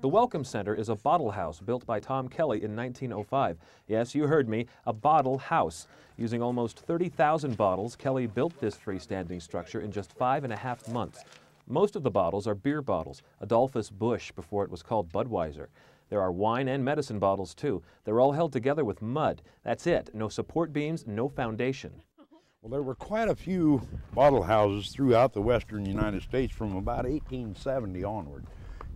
The Welcome Center is a bottle house built by Tom Kelly in 1905. Yes, you heard me, a bottle house. Using almost 30,000 bottles, Kelly built this freestanding structure in just 5.5 months. Most of the bottles are beer bottles, Adolphus Busch before it was called Budweiser. There are wine and medicine bottles too. They're all held together with mud. That's it. No support beams, no foundation. Well, there were quite a few bottle houses throughout the western United States from about 1870 onward.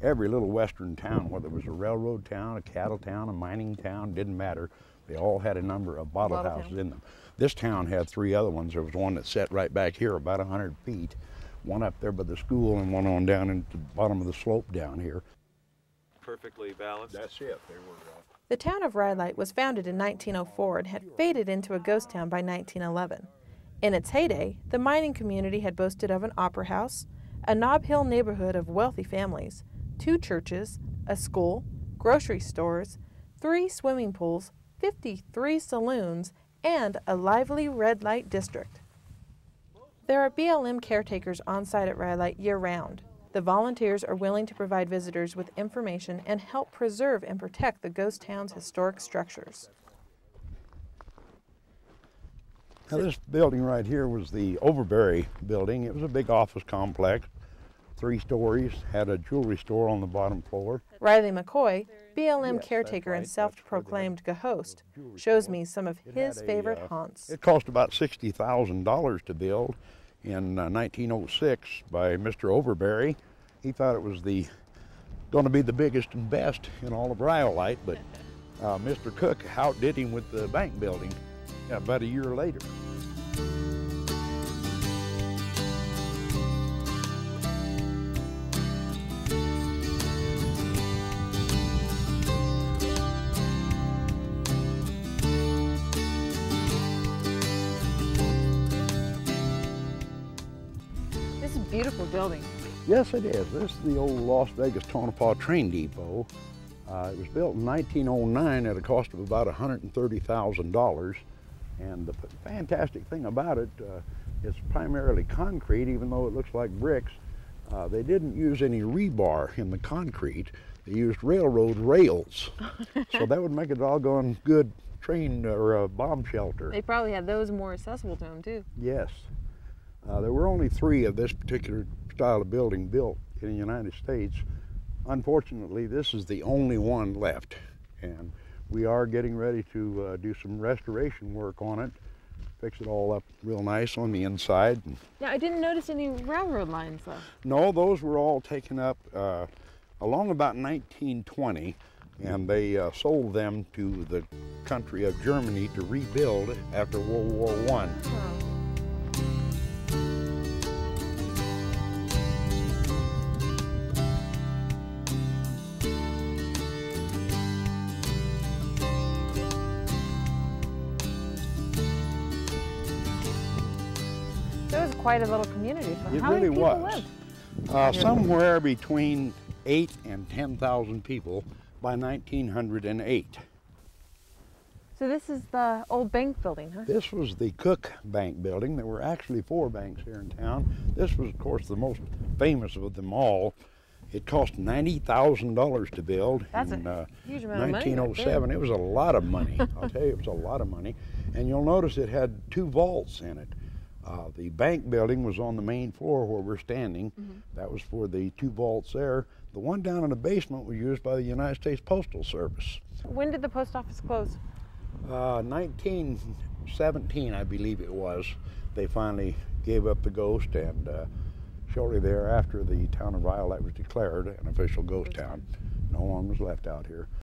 Every little western town, whether it was a railroad town, a cattle town, a mining town, didn't matter. They all had a number of bottle houses in them. This town had 3 other ones. There was one that sat right back here about 100 feet, one up there by the school, and one on down into the bottom of the slope down here. Perfectly balanced. That's it. They were. The town of Rhyolite was founded in 1904 and had faded into a ghost town by 1911. In its heyday, the mining community had boasted of an opera house, a Nob Hill neighborhood of wealthy families, 2 churches, a school, grocery stores, 3 swimming pools, 53 saloons, and a lively red light district. There are BLM caretakers on site at Rhyolite year-round. The volunteers are willing to provide visitors with information and help preserve and protect the ghost town's historic structures. Now, this building right here was the Overberry building. It was a big office complex, 3 stories, had a jewelry store on the bottom floor. Riley McCoy, BLM caretaker and self-proclaimed host, shows me some of his favorite haunts. It cost about $60,000 to build in 1906 by Mr. Overberry. He thought it was going to be the biggest and best in all of Rhyolite, but Mr. Cook outdid him with the bank building about a year later. This is a beautiful building. Yes, it is. This is the old Las Vegas Tonopah train depot. It was built in 1909 at a cost of about $130,000. And the fantastic thing about it, it's primarily concrete, even though it looks like bricks. They didn't use any rebar in the concrete. They used railroad rails. So that would make it all going good train or bomb shelter. They probably had those more accessible to them, too. Yes. There were only 3 of this particular style of building built in the United States. Unfortunately, this is the only one left. And we are getting ready to do some restoration work on it, fix it all up real nice on the inside. Now, I didn't notice any railroad lines, though. No, those were all taken up along about 1920, and they sold them to the country of Germany to rebuild after World War I. Oh. It was quite a little community. It How many really people was. lived? Somewhere between 8,000 and 10,000 people by 1908. So this is the old bank building, huh? This was the Cook Bank building. There were actually 4 banks here in town. This was, of course, the most famous of them all. It cost $90,000 to build. That's in a huge amount of money. 1907. It was a lot of money. I'll tell you, it was a lot of money. And you'll notice it had 2 vaults in it. The bank building was on the main floor where we're standing. That was for the 2 vaults there. The one down in the basement was used by the United States Postal Service. When did the post office close? 1917, I believe it was. They finally gave up the ghost, and shortly thereafter, the town of Rhyolite was declared an official ghost town. No one was left out here.